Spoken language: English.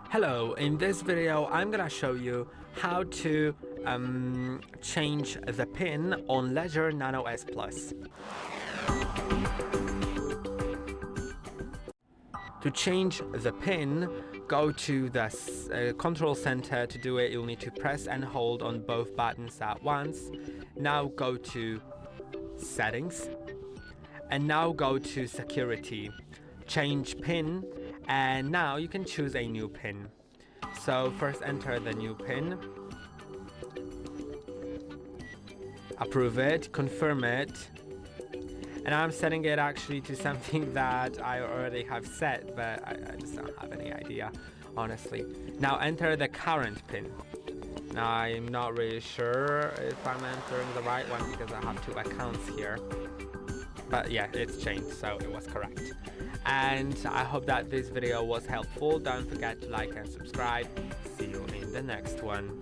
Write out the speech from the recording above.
Hello, in this video I'm gonna show you how to change the pin on LEDGER Nano S Plus. To change the pin, go to the control center. To do it, you'll need to press and hold on both buttons at once. Now go to settings and now go to security, change pin, and now you can choose a new pin. So first enter the new pin, approve it, confirm it, and I'm setting it actually to something that I already have set, but I just don't have any idea, honestly. Now enter the current pin. Now I'm not really sure if I'm entering the right one because I have two accounts here. But yeah, it's changed, so it was correct. And I hope that this video was helpful. Don't forget to like and subscribe. See you in the next one.